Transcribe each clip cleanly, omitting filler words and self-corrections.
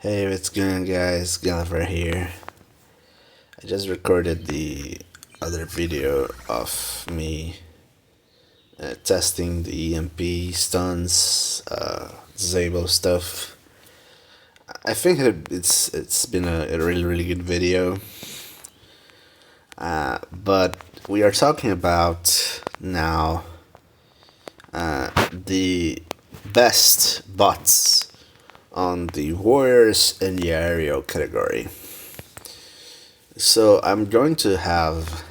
Hey, what's going on, guys? Gulliver here. I just recorded the other video of me testing the EMP stuns, Zabo stuff. I think it's been a really good video. But we are talking about now the best bots on the Warriors and the Aerial category. So I'm going to have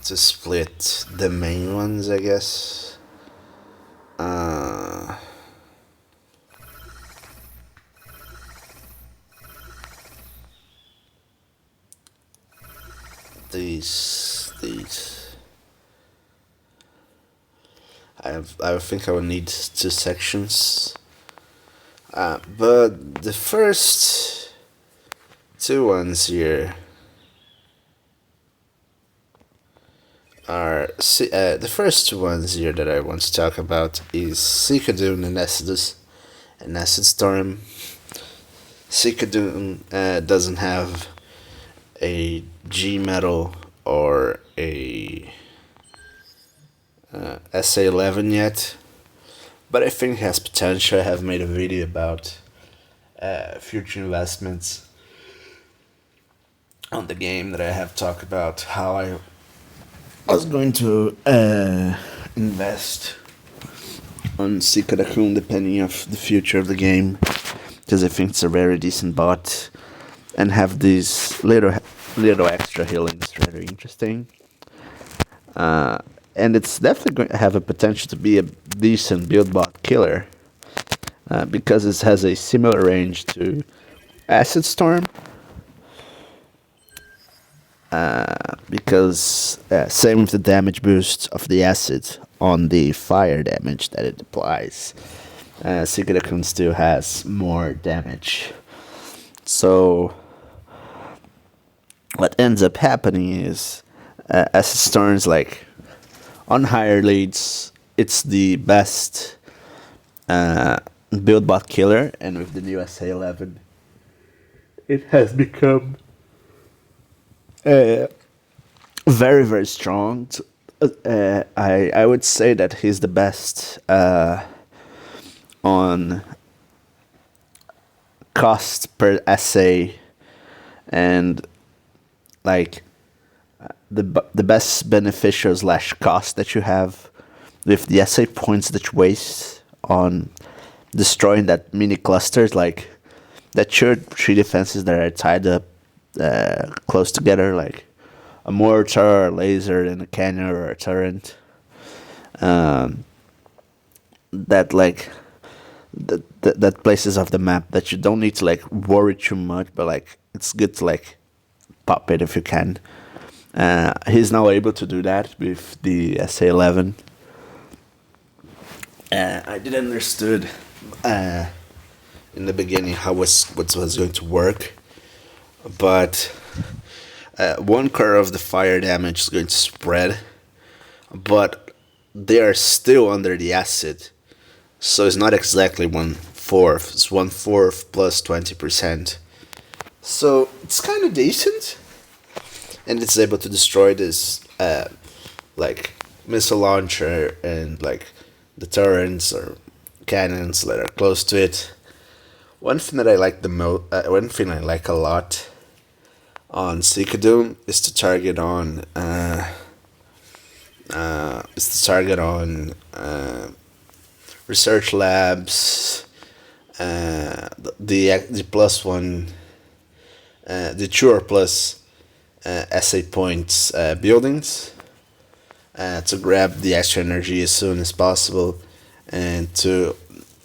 to split the main ones, I guess. These. I think I will need two sections. But the first two ones here are the first two ones here that I want to talk about is Cicadune and Acid Storm. Cicadune doesn't have a G metal or a SA11 yet, but I think it has potential. I have made a video about future investments on the game that I have talked about how I was going to invest on Cicadune depending of the future of the game, because I think it's a very decent bot and have these little extra healing is very interesting. And it's definitely going to have a potential to be a decent build bot killer, because it has a similar range to Acid Storm. Because same with the damage boost of the acid on the fire damage that it applies, Cicadune still has more damage. So what ends up happening is Acid Storm's like on higher leads, it's the best build bot killer, and with the new SA11, it has become very strong. I would say that he's the best on cost per essay, and like the best beneficial slash cost that you have with the essay points that you waste on destroying that mini clusters, like that three defenses that are tied up close together, like a mortar, a laser, and a cannon or a turret. That like that places of the map that you don't need to like worry too much, but like it's good to like pop it if you can. He's now able to do that with the SA11. I didn't understood in the beginning how what was going to work, but one quarter of the fire damage is going to spread, but they are still under the acid, so it's not exactly 1/4. It's 1/4 plus 20%. So it's kind of decent, and it's able to destroy this like missile launcher and like the turrets or cannons that are close to it. One thing that I like one thing I like a lot on Cicadune is to target on research labs, the plus one, the Cure plus essay points buildings, to grab the extra energy as soon as possible and to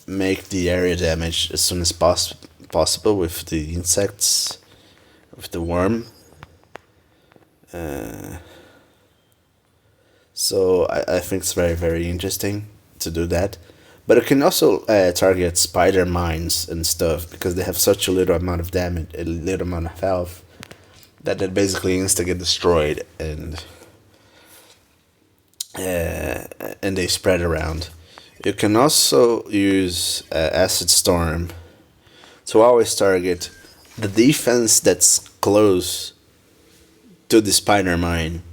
make the area damage as soon as possible with the insects, with the worm. So I think it's very interesting to do that. But it can also target spider mines and stuff, because they have such a little amount of damage, a little amount of health, that they basically insta get destroyed, and they spread around. You can also use Acid Storm to always target the defense that's close to the spider mine,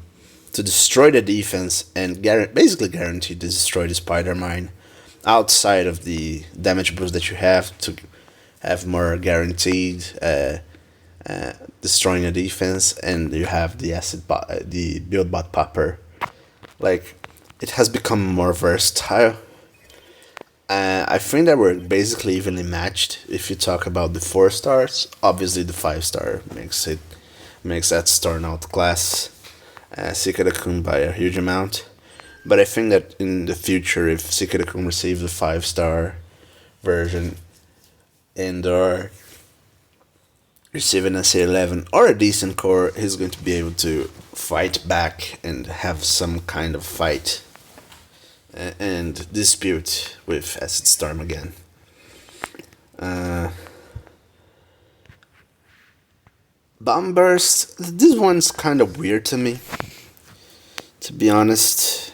to destroy the defense and basically guarantee to destroy the spider mine outside of the damage boost that you have to have more guaranteed destroying the defense, and you have the the build bot popper. Like, it has become more versatile. I think that we're basically evenly matched. If you talk about the 4 stars, obviously the 5 star makes that star out class Sikadakun by a huge amount. But I think that in the future, if Sikadakun receives the 5 star version and or receiving a C11 or a decent core, he's going to be able to fight back and have some kind of fight and dispute with Acid Storm again. Bomb Burst, this one's kind of weird to me, to be honest.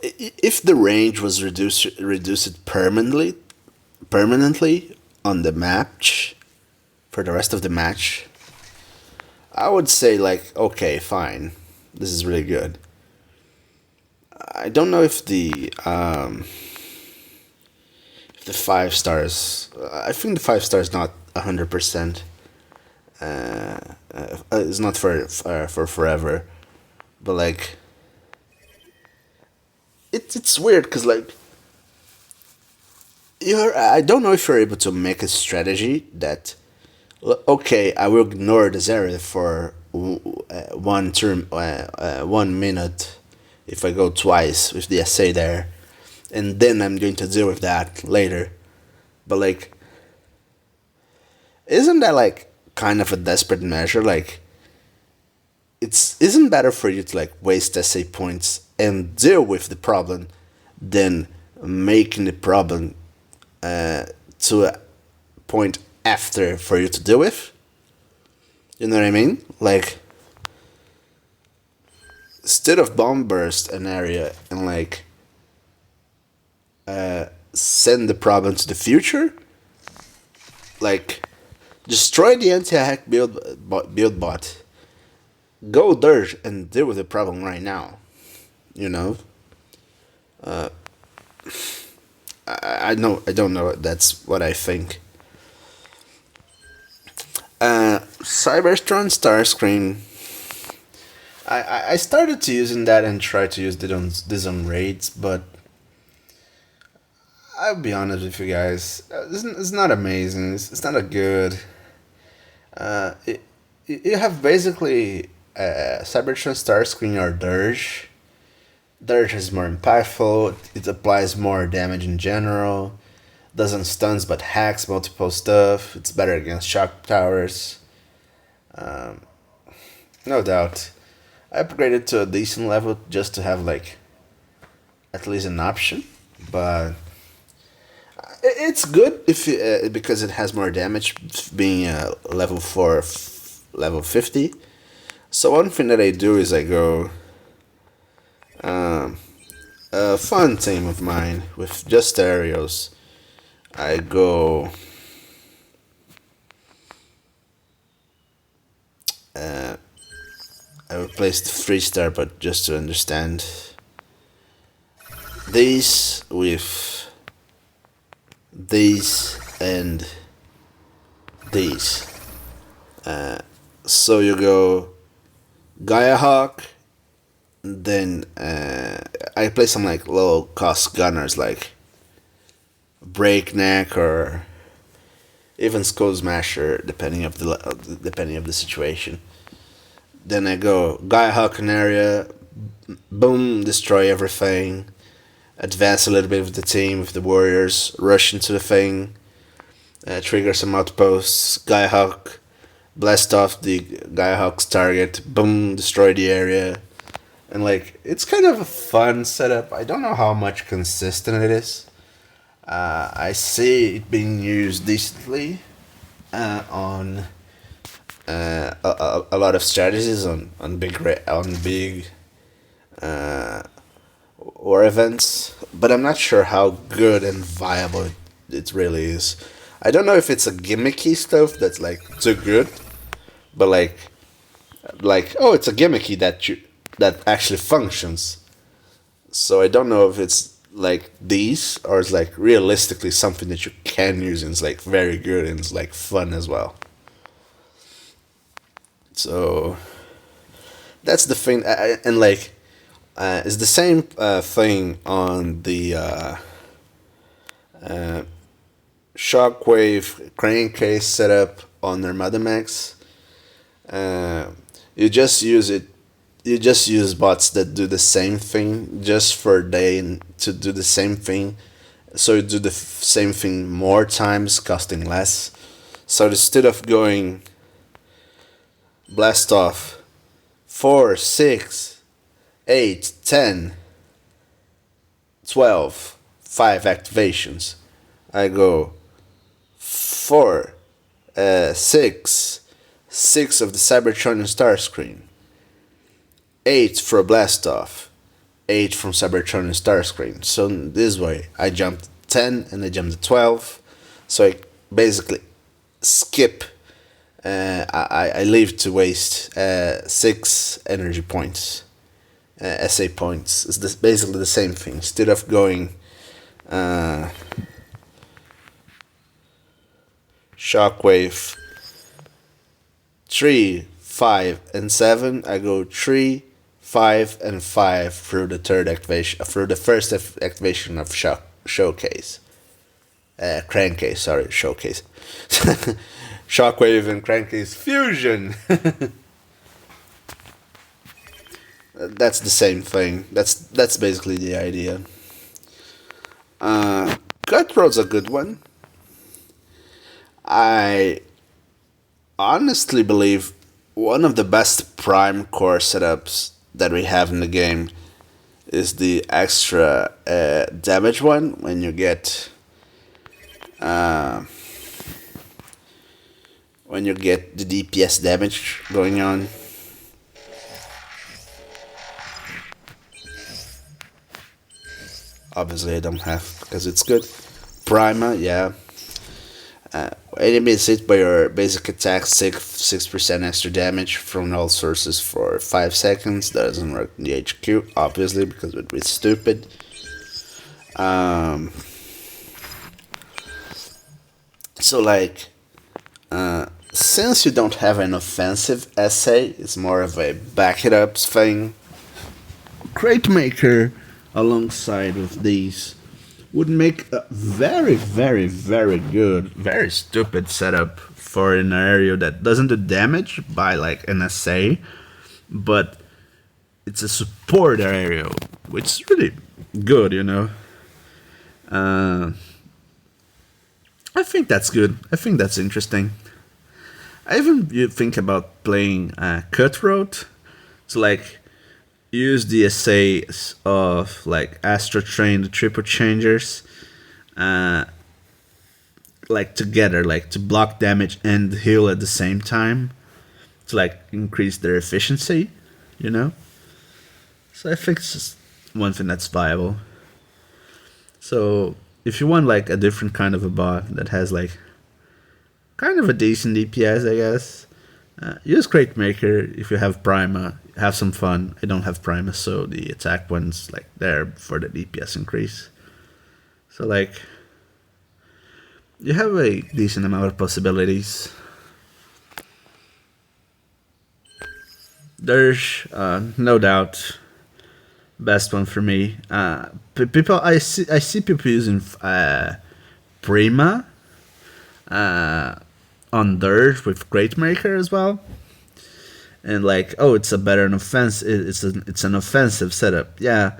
If the range was reduced permanently on the match for the rest of the match, I would say, like, okay, fine, this is really good. I don't know if the 5 stars. I think the 5 star is not 100%. It's not for forever, but like, it's weird because, like, I don't know if you're able to make a strategy that, okay, I will ignore this area for 1 minute if I go twice with the SA there, and then I'm going to deal with that later. But like, isn't that like kind of a desperate measure? Like, isn't better for you to like waste SA points and deal with the problem than making the problem to a point after for you to deal with? You know what I mean? Like, instead of bomb burst an area and like send the problem to the future, like, destroy the anti-hack build bot, go Dirge and deal with the problem right now. You know, I don't know. That's what I think. Cybertron Starscream. I started to using that and try to use this on raids, but I'll be honest with you guys, it's not amazing. It's not a good. You have basically Cybertron Starscream or Dirge. Dirge is more impactful. It applies more damage in general. Doesn't stuns but hacks multiple stuff. It's better against shock towers. No doubt. I upgraded to a decent level just to have like at least an option, but it's good if because it has more damage, being level 4, level 50. So one thing that I do is I go a fun team of mine with just aerials. I go I replaced the 3 star, but just to understand, these with these and these. So you go Gaia Hawk, then I play some like low cost gunners like Breakneck or even Skull Smasher, depending of the situation. Then I go Gaia Hawk in area, boom, destroy everything, advance a little bit with the team, with the warriors, rush into the thing, trigger some outposts, Gaia Hawk, blast off the Gaia Hawk's target, boom, destroy the area. And like, it's kind of a fun setup. I don't know how much consistent it is. I see it being used decently on a lot of strategies on big or events, but I'm not sure how good and viable it really is. I don't know if it's a gimmicky stuff that's like too good, but like oh, it's a gimmicky that actually functions. So I don't know if it's like these or it's like realistically something that you can use and it's like very good and it's like fun as well. So that's the thing, and like it's the same thing on the Shockwave crankcase setup on their Max. Uh, you just use it. You just use bots that do the same thing just for day to do the same thing. So you do the same thing more times, costing less. So instead of going blast off 4, 6, 8, 10, 12, 5 activations, I go 4, 6, 6 of the Cybertron and Starscream, 8 for a blast off, 8 from Cybertron and Starscream. So this way, I jumped 10 and I jumped to 12. So I basically skip. I leave to waste 6 energy points, SA points. It's basically the same thing. Instead of going Shockwave 3, 5, and 7, I go 3, 5, and 5 through the third activation, through the first activation of Showcase. Crankcase, sorry, Showcase. Shockwave and Crankcase Fusion! That's the same thing. That's basically the idea. Cutthroat's a good one. I honestly believe one of the best Prime Core setups that we have in the game is the extra damage one when you get the DPS damage going on. Obviously, I don't have because it's good. Prima, yeah. Enemies hit by your basic attack 6% extra damage from all sources for 5 seconds. That doesn't work in the HQ, obviously, because it would be stupid. So like, since you don't have an offensive essay, it's more of a back it up thing. Crate Maker alongside with these would make a very, very, very good, very stupid setup for an area that doesn't do damage by like an SA, but it's a support area, which is really good, you know. I think that's good. I think that's interesting. I even you think about playing Cutthroat to like use the essays of like Astro Train, the Triple Changers, like together, like to block damage and heal at the same time, to like increase their efficiency, you know. So I think it's just one thing that's viable. So if you want like a different kind of a bot that has like kind of a decent DPS, I guess, use Crate Maker. If you have Prima, have some fun. I don't have Prima, so the attack one's like there for the DPS increase. So like, you have a decent amount of possibilities. There's no doubt best one for me. People, I see people using Prima on Dirge with Crate Maker as well, and like, oh, it's a better offense. It's an offensive setup, yeah.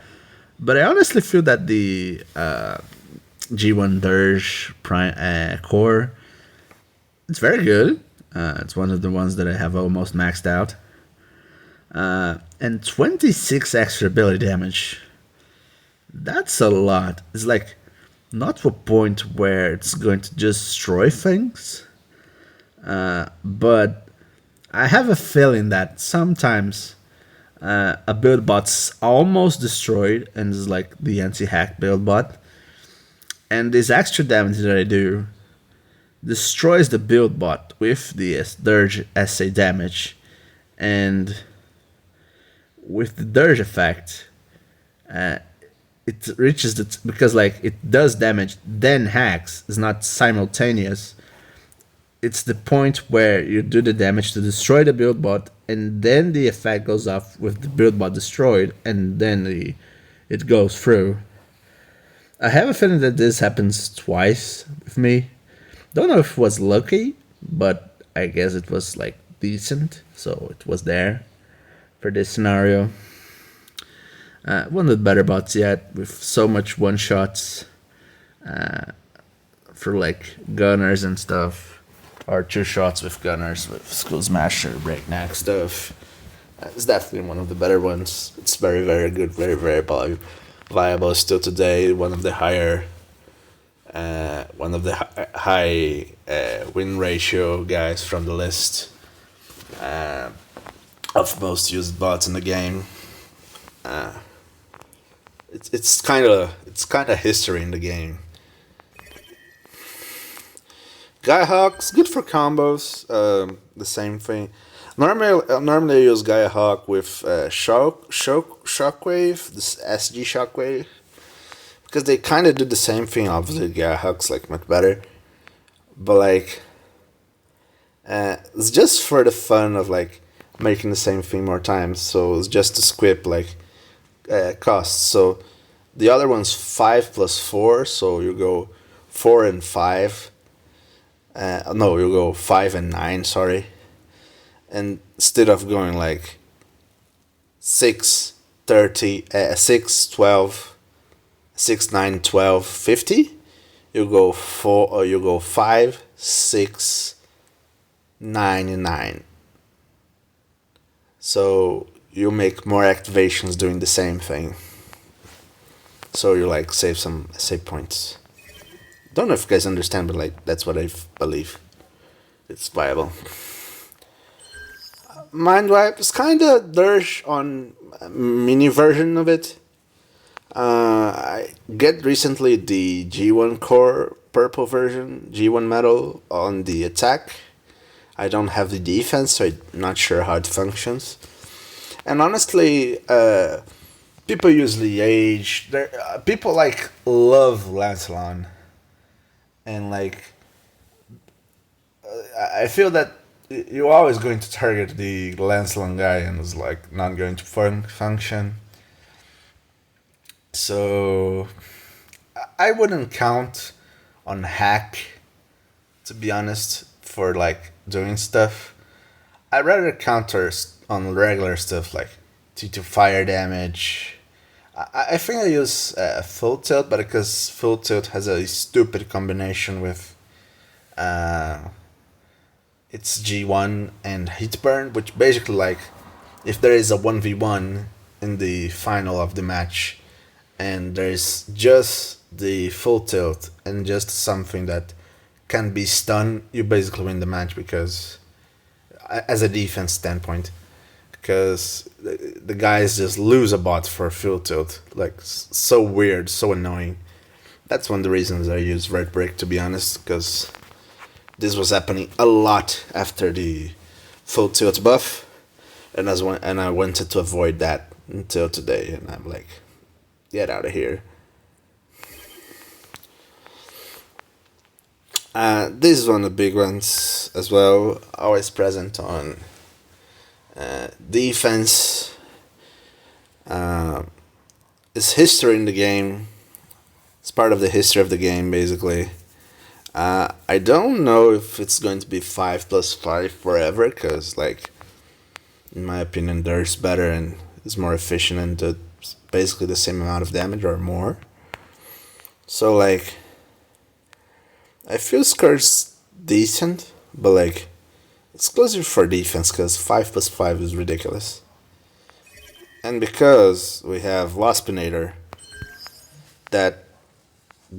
But I honestly feel that the G1 Dirge Prime core, it's very good. It's one of the ones that I have almost maxed out. And 26 extra ability damage. That's a lot. It's like not to a point where it's going to just destroy things. But I have a feeling that sometimes A build bot's almost destroyed, and it's like the anti-hack build bot. And this extra damage that I do destroys the build bot with the Dirge SA damage, and with the Dirge effect, uh, it reaches the because like it does damage then hacks. It's not simultaneous. It's the point where you do the damage to destroy the build bot, and then the effect goes off with the build bot destroyed, and then it goes through. I have a feeling that this happens twice with me. Don't know if it was lucky, but I guess it was like decent, so it was there for this scenario. One of the better bots yet, with so much one shots for like gunners and stuff, or two shots with gunners with Skull Smasher, Breakneck stuff. It's definitely one of the better ones. It's very, very good, very, very viable still today. One of the higher, high win ratio guys from the list of most used bots in the game. It's kind of history in the game. Gaia Hawk's good for combos. The same thing. Normally I use Gaia Hawk with Shockwave, this SG Shockwave, because they kind of do the same thing. Obviously, Gaia Hawk's like much better, but like, it's just for the fun of like making the same thing more times. So it's just to squip like costs. So the other one's 5+4, so you go 4 and 5. No, you go 5 and 9. Sorry, and instead of going like 6, 30, 6, 12, 6, 9, 12, 50, you go 4 or you go 5, 6, 9 and 9. So you make more activations doing the same thing. So you like save points. Don't know if you guys understand, but like that's what I believe. It's viable. Mind Wipe is kind of Dirge on a mini version of it. I get recently the G1 core purple version, G1 metal on the attack. I don't have the defense, so I'm not sure how it functions. And honestly, people usually age. People like love Lancelot, and like I feel that you're always going to target the Lancelot guy, and it's like not going to function. So I wouldn't count on hack, to be honest, for like doing stuff. I'd rather counter on regular stuff like to fire damage. I think I use full tilt, but because full tilt has a stupid combination with it's G1 and hit burn, which basically like if there is a 1v1 in the final of the match and there is just the full tilt and just something that can be stunned, you basically win the match because as a defense standpoint, because the guys just lose a bot for full tilt, like so weird, so annoying. That's one of the reasons I use Red Brick, to be honest, because this was happening a lot after the full tilt buff, and I wanted to avoid that until today, and I'm like, get out of here. This is one of the big ones as well, always present on defense. It's history in the game. It's part of the history of the game, basically. I don't know if it's going to be 5+5 forever, because, like, in my opinion, Dirt's better and is more efficient and does basically the same amount of damage or more. So, like, I feel Skur's decent, but, like, exclusive for defense, because 5+5 is ridiculous. And because we have Waspinator that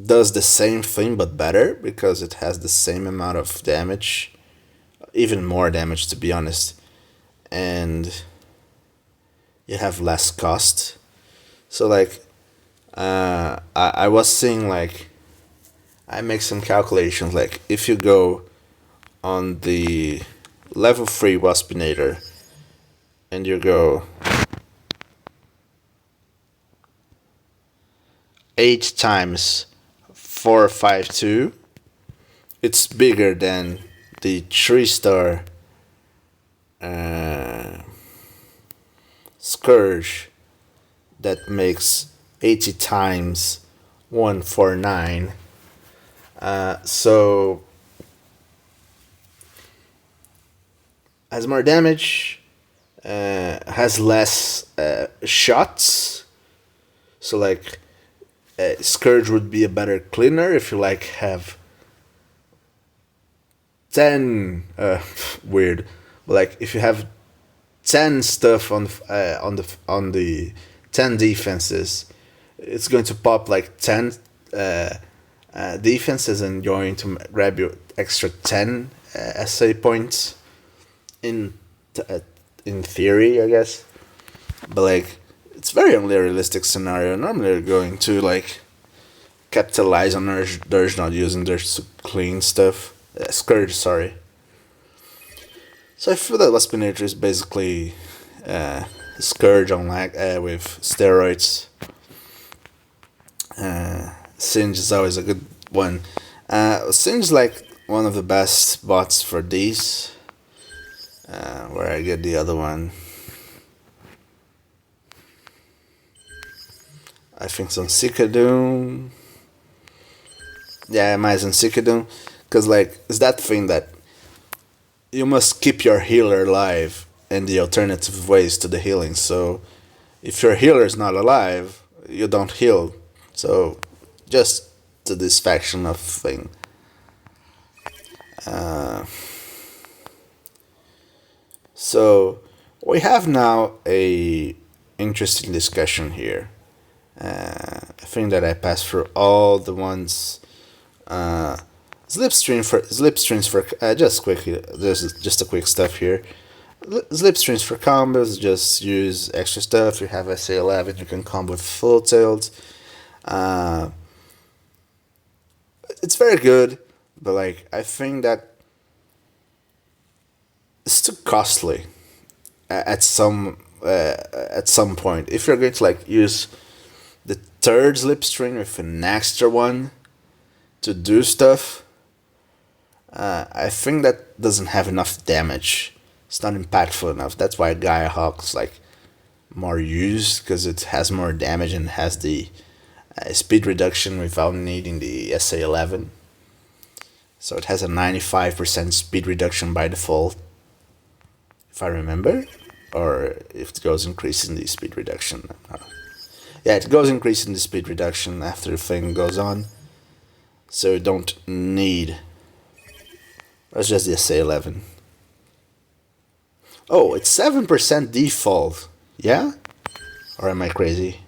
does the same thing but better, because it has the same amount of damage, even more damage to be honest, and you have less cost. So like, I was seeing like, I make some calculations. Like if you go on the level 3 Waspinator and you go 8 times 452, it's bigger than the 3-star Scourge that makes 80 times 149. So has more damage, has less shots. So like, Scourge would be a better cleaner if you like have 10 weird, but like if you have 10 stuff on the 10 defenses, it's going to pop like 10 defenses and going to grab you extra 10 SA points in in theory, I guess. But like, it's very unrealistic scenario. Normally they're going to like capitalize on Dirge not using Dirge to clean stuff. Scourge, sorry. So I feel that Waspinator is basically Scourge on with steroids. Singe is always a good one. Singe is like one of the best bots for these. Where I get the other one. I think it's on Cicadum. Yeah, mais on Cicadum. Because, like, it's that thing that you must keep your healer alive and the alternative ways to the healing. So, if your healer is not alive, you don't heal. So, just to this faction of thing. So, we have now a interesting discussion here. I think that I passed through all the ones. Slipstreams for just quickly. There's just a quick stuff here. Slipstreams for combos. Just use extra stuff. You have SA11. You can combo with full tilt. It's very good, but like I think that it's too costly at some point. If you're going to like use the third slipstream with an extra one to do stuff, I think that doesn't have enough damage. It's not impactful enough. That's why Gaia Hawk's like more used, because it has more damage and has the speed reduction without needing the SA11. So it has a 95% speed reduction by default, if I remember, or if it goes increasing the speed reduction. Yeah, it goes increasing the speed reduction after the thing goes on. So you don't need. That's just the SA11. Oh, it's 7% default. Yeah? Or am I crazy?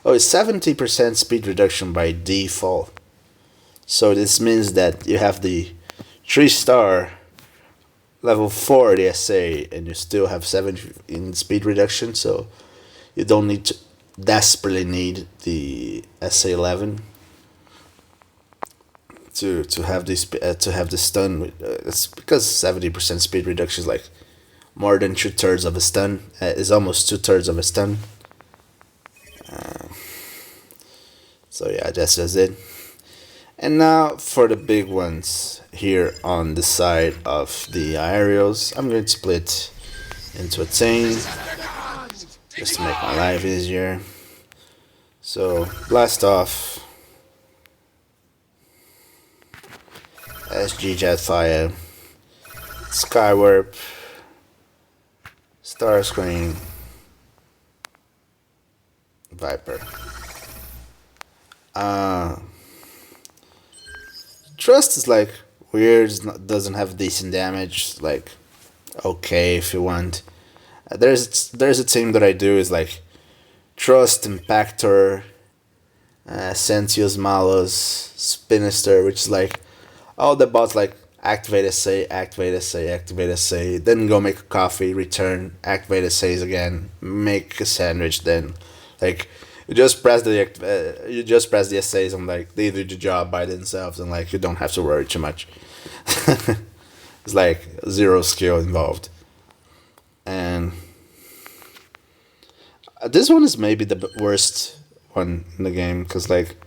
Oh, it's 70% speed reduction by default. So this means that you have the 3-star level 4 the SA and you still have 70 in speed reduction, so you don't need to desperately need the SA11 to have this to have the stun. It's because 70% speed reduction is like more than 2/3 of a stun. Is almost 2/3 of a stun. So yeah, that's just it. And now for the big ones here on the side of the aerials, I'm going to split into a chain just to make my life easier. So blast off, SG Jetfire, Skywarp, Starscream, Viper. Trust is like weird, doesn't have decent damage, like okay if you want. There's a team that I do is like Trust, Impactor, Sentius, Malus, Spinister, which is like all the bots like activate SA, activate SA, then go make a coffee, return, activate SAs again, make a sandwich, then like you just press the SAs and like they do the job by themselves and like you don't have to worry too much. It's like zero skill involved. And this one is maybe the worst one in the game because like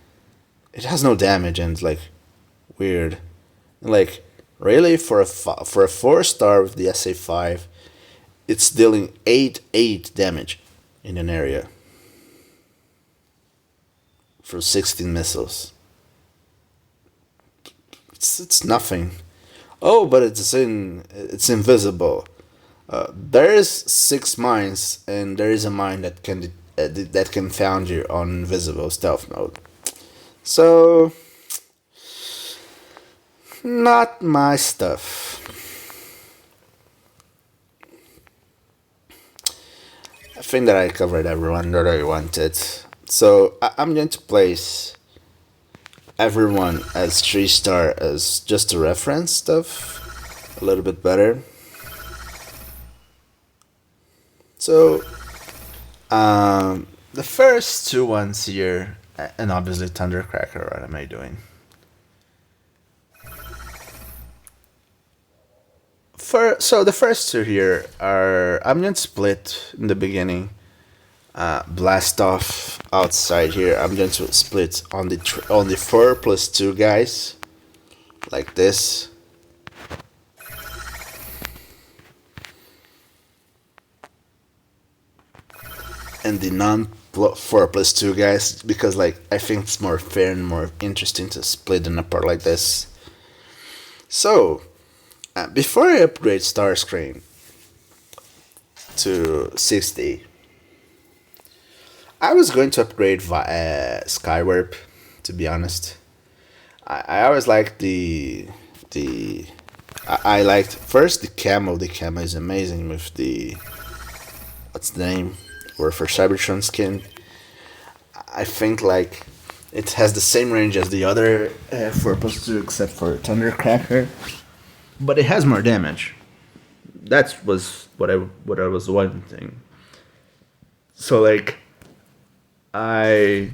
it has no damage and it's like weird. Like really for a 4 star with the SA 5, it's dealing 8 damage in an area for 16 missiles. It's nothing. Oh, but it's invisible. There's 6 mines, and there is a mine that can found you on invisible stealth mode. So not my stuff. I think that I covered everyone that I wanted. So I'm going to place everyone as 3 star as just a reference stuff. A little bit better. So the first two ones here, and obviously Thundercracker, what am I doing? So the first two here are, I'm going to split in the beginning. Blast off outside here. I'm going to split on the 4+2 guys, like this. And the non 4+2 guys, because like I think it's more fair and more interesting to split them apart like this. So before I upgrade Starscream to 60, I was going to upgrade Skywarp, to be honest. I always liked I liked first the camo. The camo is amazing with the, what's the name? Or for Cybertron skin. I think like it has the same range as the other 4+2 except for Thundercracker, but it has more damage. That was what I was wanting. So like, I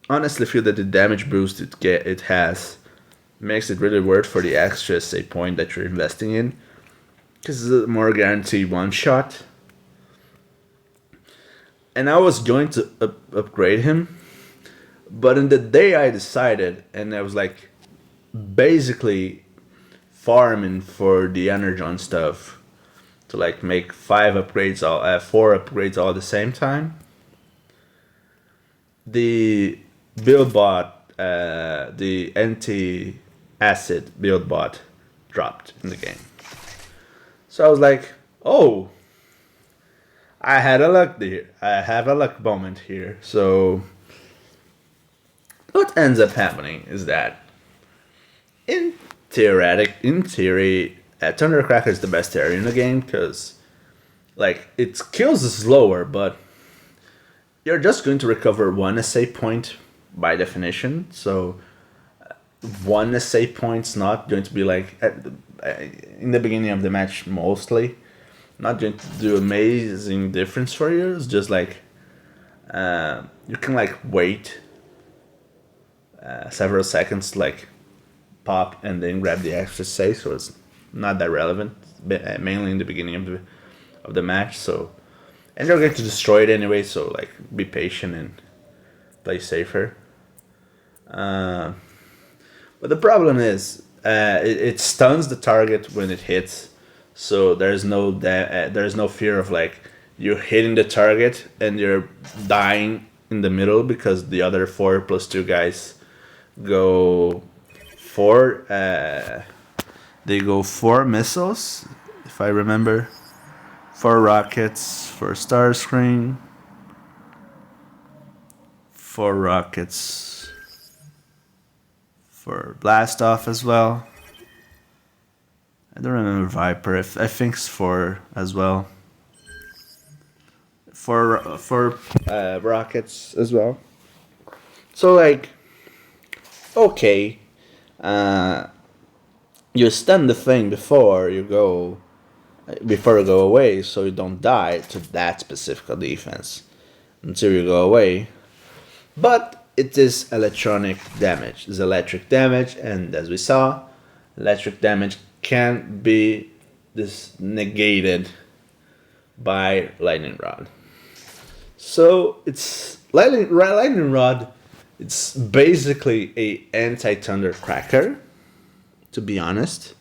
honestly feel that the damage boost it has makes it really worth for the extra say point that you're investing in, because it's a more guaranteed one shot. And I was going to upgrade him, but in the day I decided, and I was like basically farming for the Energon stuff to like make 4 upgrades all at the same time. The build bot, the anti-acid build bot dropped in the game. So I was like, oh, I have a luck moment here. So what ends up happening is that in theory, Thundercracker is the best area in the game because like it kills slower, but you're just going to recover 1 SA point by definition. So 1 SA point's not going to be like in the beginning of the match mostly. Not going to do amazing difference for you. It's just like you can like wait several seconds to like pop and then grab the extra say, so it's not that relevant. Mainly in the beginning of the match. So, and you're going to destroy it anyway. So like be patient and play safer. But the problem is it stuns the target when it hits. So there's no fear of like you're hitting the target and you're dying in the middle because the other 4+2 guys go 4. They go 4 missiles, if I remember. 4 rockets for Starscream. 4 rockets for Blast Off as well. I don't remember Viper. I think it's 4 as well. 4 rockets as well. So like, okay, you stun the thing before you go away, so you don't die to that specific defense until you go away. But it is electronic damage. It's electric damage, and as we saw, electric damage can be negated by lightning rod. So it's lightning rod. It's basically a anti-thunder cracker, to be honest,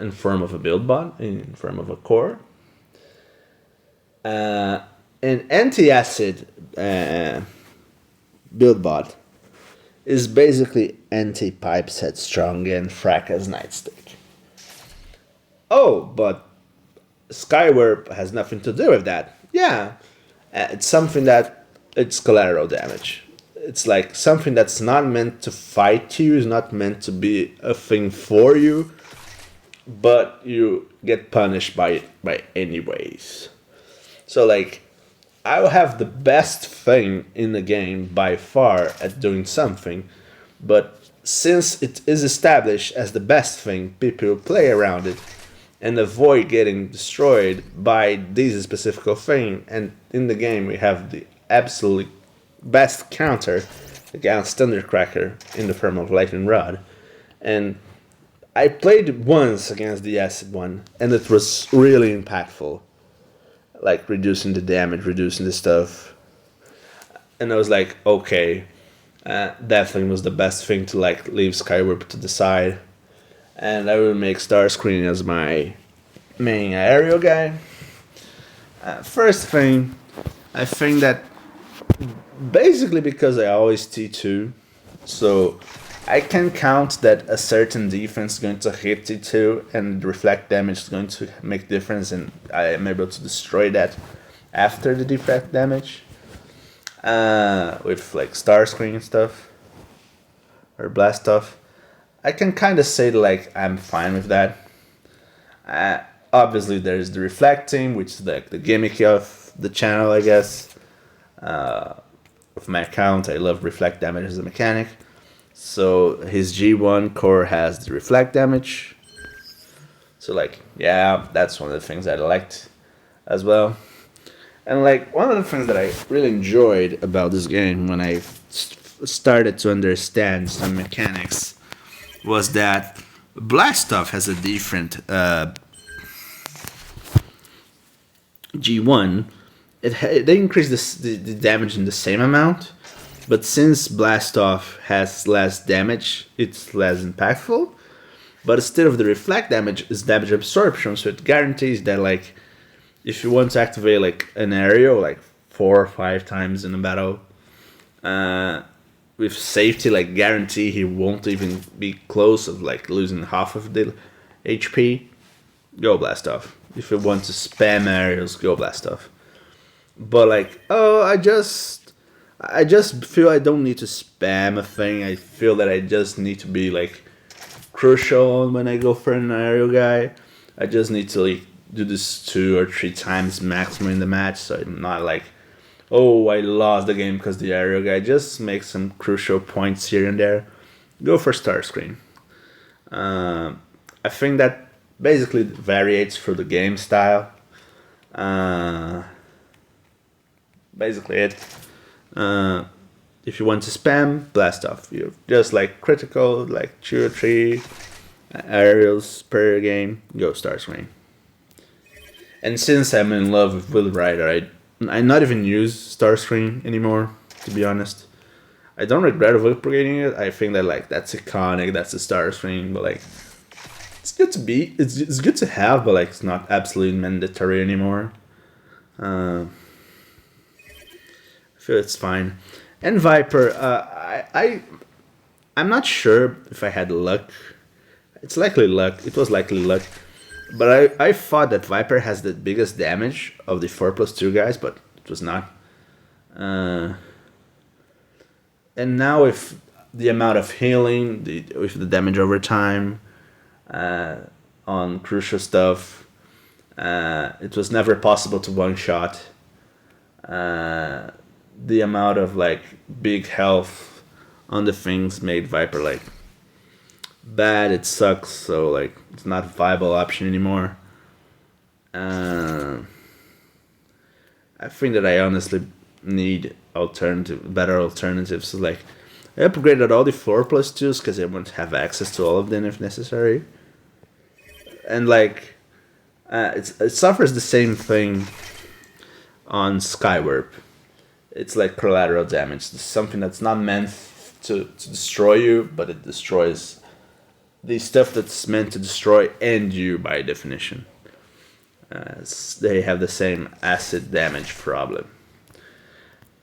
in form of a build bot, in form of a core. An anti-acid build bot is basically anti-pipes headstrong and fracas nightstick. Oh, but Skywarp has nothing to do with that. Yeah, it's something that it's collateral damage. It's like something that's not meant to fight you, is not meant to be a thing for you, but you get punished by it by anyways. So like, I will have the best thing in the game by far at doing something, but since it is established as the best thing, people play around it and avoid getting destroyed by this specific thing. And in the game, we have the absolutely best counter against Thundercracker in the form of Lightning Rod. And I played once against the acid one, and it was really impactful. Like reducing the damage, reducing the stuff. And I was like, okay, that thing was the best thing to like leave Skyward to the side. And I will make Starscream as my main aerial guy. First thing, I think that basically because I always T2, so I can count that a certain defense is going to hit T2 and reflect damage is going to make difference, and I am able to destroy that after the deflect damage with like Starscream and stuff or Blast stuff. I can kind of say that, like, I'm fine with that. Obviously, there's the reflecting, which is like the gimmick of the channel, I guess. With my account, I love reflect damage as a mechanic. So his G1 core has the reflect damage. So like, yeah, that's one of the things I liked as well. And like, one of the things that I really enjoyed about this game when I started to understand some mechanics was that Blastoff has a different G1. They increase the damage in the same amount, but since Blastoff has less damage, it's less impactful. But instead of the reflect damage, is damage absorption, so it guarantees that like, if you want to activate like an aerial like 4 or 5 times in a battle, with safety, like guarantee he won't even be close of like losing half of the HP, go Blastoff. If you want to spam aerials, go Blastoff. But like, oh, I just feel I don't need to spam a thing. I feel that I just need to be like crucial when I go for an aerial guy. I just need to like do this 2 or 3 times maximum in the match, so I'm not like, oh, I lost the game because the aerial guy. Just make some crucial points here and there. Go for Starscream. I think that basically varies through the game style. Basically it. If you want to spam, Blastoff. You just like critical, like 2 or 3 aerials per game, go Starscream. And since I'm in love with Will Rider, I not even use Starscream anymore, to be honest. I don't regret upgrading it. I think that like that's iconic, that's a Starscream, but like it's good to be, it's good to have, but like it's not absolutely mandatory anymore. I feel it's fine. And Viper, I'm not sure if I had luck. It's likely luck. It was likely luck. But I thought that Viper has the biggest damage of the 4+2 guys, but it was not. And now with the amount of healing, with the damage over time, on crucial stuff, it was never possible to one-shot. The amount of like big health on the things made Viper like bad. It sucks. So like it's not a viable option anymore. Uh, I think that I honestly need better alternatives. So like I upgraded all the 4+2s because I want to have access to all of them if necessary. And like it suffers the same thing on Skywarp. It's like collateral damage. It's something that's not meant to destroy you, but it destroys the stuff that's meant to destroy and you by definition. They have the same acid damage problem.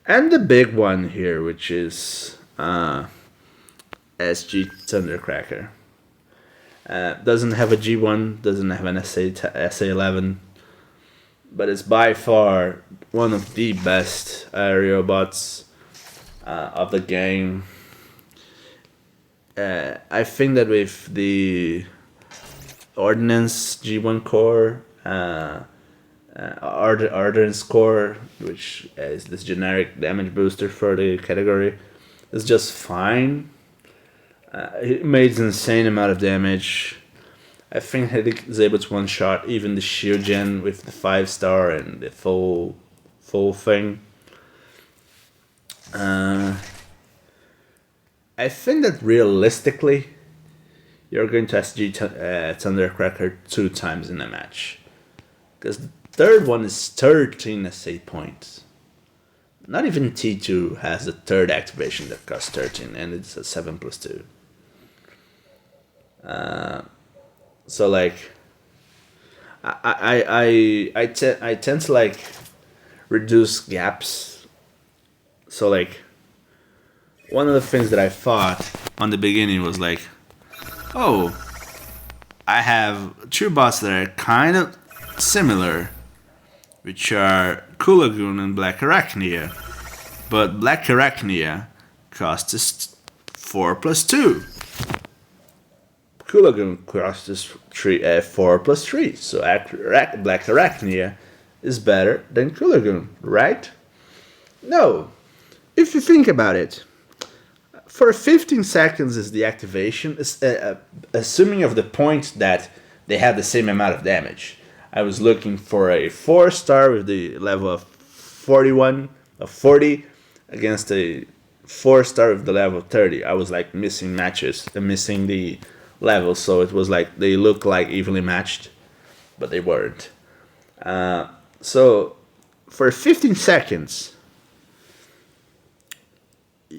And the big one here, which is SG Thundercracker. Doesn't have a G1, doesn't have an SA11, but it's by far one of the best aerial bots of the game. I think that with the Ordnance G1 core, Ordnance core, which is this generic damage booster for the category, is just fine. It made an insane amount of damage. I think Hedic is able to one-shot even the shield gen with the 5-star and the full thing. I think that realistically, you're going to SG Thundercracker 2 times in a match. Because the third one is 13 SA points. Not even T2 has the third activation that costs 13, and it's a 7+2. So like, I tend to like reduce gaps. So like, one of the things that I thought on the beginning was like, oh, I have two bots that are kind of similar, which are Kulagoon and Black Arachnia. But Black Arachnia costs us 4+2. Kulagoon costs us 4+3. So Black Arachnia is better than Kulagoon, right? No. If you think about it, for 15 seconds is the activation, assuming of the point that they have the same amount of damage. I was looking for a 4-star with the level of 40 against a 4-star with the level 30. I was like missing matches and missing the levels, so it was like they look like evenly matched, but they weren't. So for 15 seconds,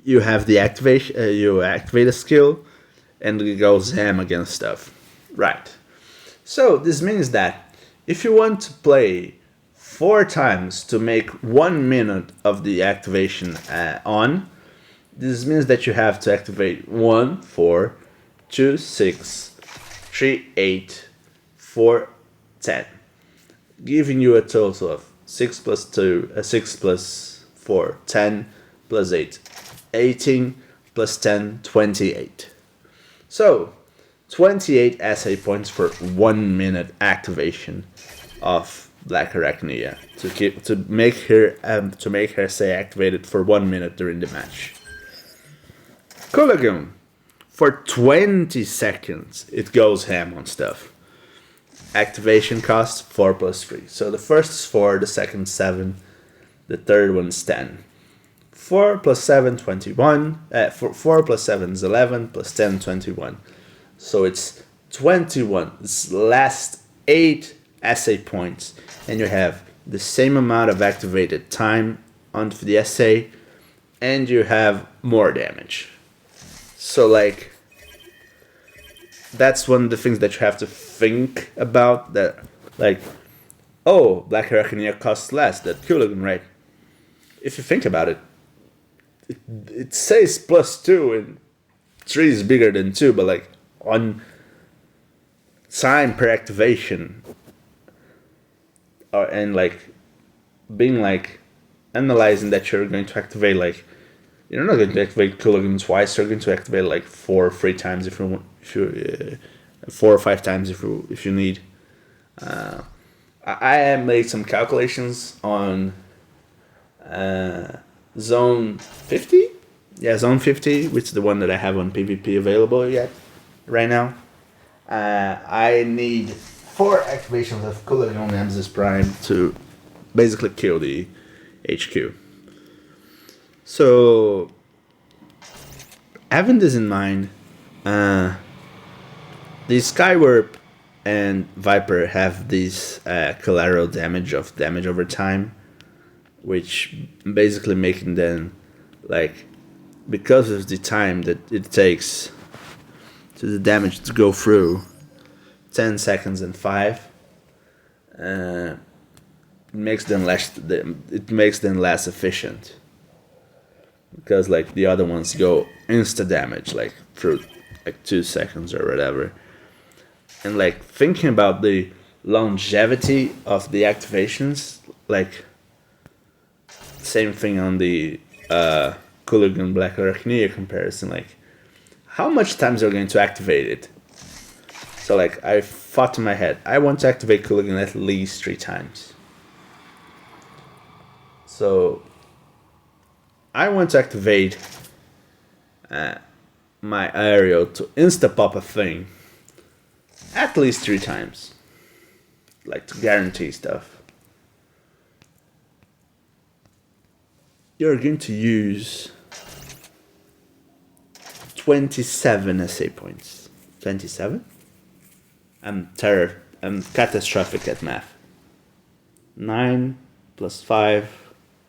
you have the activation. You activate a skill, and it goes ham against stuff. Right. So this means that if you want to play 4 times to make 1 minute of the activation on, this means that you have to activate 1, 4, 2, 6, 3, 8, 4, 10, giving you a total of 6 plus 2, 6 plus 4, 10 plus 8. 18 plus 10, 28. So, 28 SA points for 1 minute activation of Black Arachnia to make her stay activated for 1 minute during the match. Kulagoon, for 20 seconds, it goes ham on stuff. Activation cost 4+3. So the first is 4, the second 7, the third one's 10. 4 plus 7, 21. 4 plus 7 is 11, plus 10, 21. So it's 21. It's last 8 SA points. And you have the same amount of activated time on the SA. And you have more damage. So like, that's one of the things that you have to think about. That like, oh, Black Arachnia costs less than Kulagoon, right? If you think about it, it says +2 and 3 is bigger than 2, but like on time per activation, and like being like analyzing that you're going to activate, like you're not going to activate Kulagoon twice, you're going to activate like 4 or 3 times if you want, 4 or 5 times if you need. I have made some calculations on Zone 50? Yeah, Zone 50, which is the one that I have on PvP available yet. right now. I need 4 activations of Cooligan Nemesis Prime to basically kill the HQ. So, having this in mind, the Skywarp and Viper have this collateral damage over time, which basically making them, like, because of the time that it takes to the damage to go through, 10 seconds and 5, it makes them less efficient, because like the other ones go insta damage like through like 2 seconds or whatever. And like thinking about the longevity of the activations, like same thing on the Cooligan Black Arachnia comparison, like how much times are going to activate it? So like I thought in my head, I want to activate Cooligan at least 3 times. So I want to activate my aerial to insta-pop a thing at least 3 times. Like to guarantee stuff. You're going to use 27 SA points. 27? I'm catastrophic at math. 9 plus 5,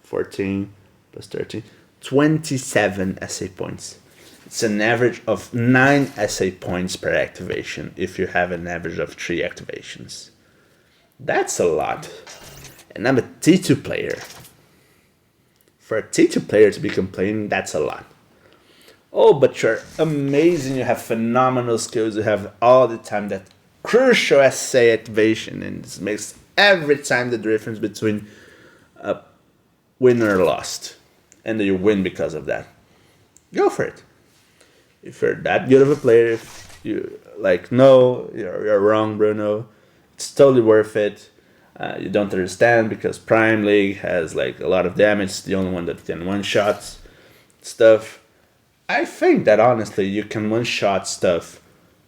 14 plus 13. 27 SA points. It's an average of 9 SA points per activation if you have an average of 3 activations. That's a lot. And I'm a T2 player. For a T2 player to be complaining, that's a lot. Oh, but you're amazing, you have phenomenal skills, you have all the time that crucial SA activation, and this makes every time the difference between a win or lost. And you win because of that. Go for it. If you're that good of a player, if you like, no, you're wrong, Bruno. It's totally worth it. You don't understand because Prime League has like a lot of damage. It's the only one that can one-shot stuff. I think that honestly, you can one-shot stuff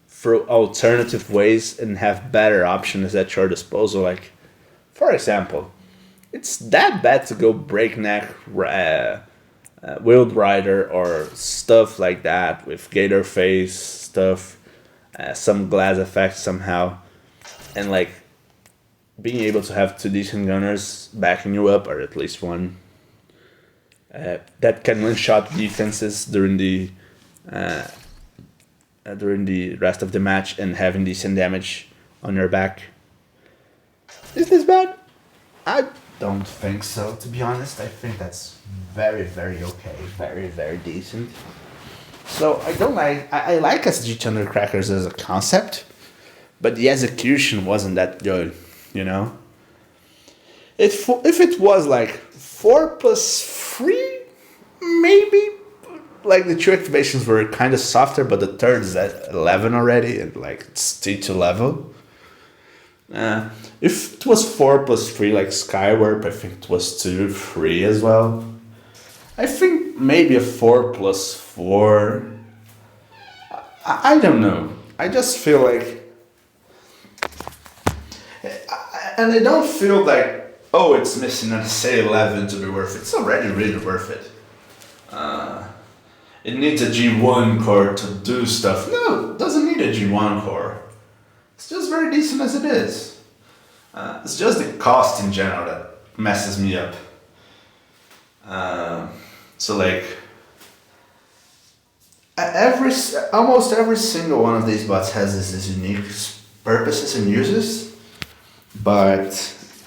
through alternative ways and have better options at your disposal. Like, for example, it's that bad to go breakneck Wild Rider or stuff like that with Gator Face stuff, some glass effect somehow, and like being able to have 2 decent gunners backing you up, or at least one that can one-shot defenses during the rest of the match and having decent damage on your back. Is this bad? I don't think so, to be honest. I think that's very, very okay. Very, very decent. So I like SG Thundercrackers as a concept, but the execution wasn't that good, you know? If it was like 4 plus 3, maybe, like the 2 activations were kind of softer, but the third is at 11 already, and like it's T2 level. If it was 4 plus 3 like Skywarp, I think it was 2, 3 as well. I think maybe a 4 plus 4. I don't know. I just feel like... And I don't feel like, oh, it's missing an say 11 to be worth it. It's already really worth it. It needs a G1 core to do stuff. No, it doesn't need a G1 core. It's just very decent as it is. It's just the cost in general that messes me up. So like, almost every single one of these bots has its unique purposes and uses, but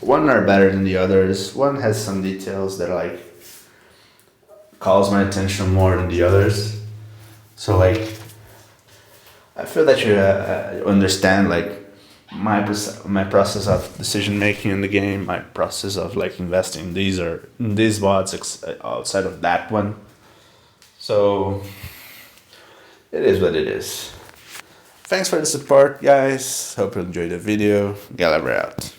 one are better than the others. One has some details that like calls my attention more than the others. So like, I feel that you understand like my process of decision making in the game, my process of like investing in these bots outside of that one. So it is what it is. Thanks for the support, guys. Hope you enjoyed the video. Galaver out.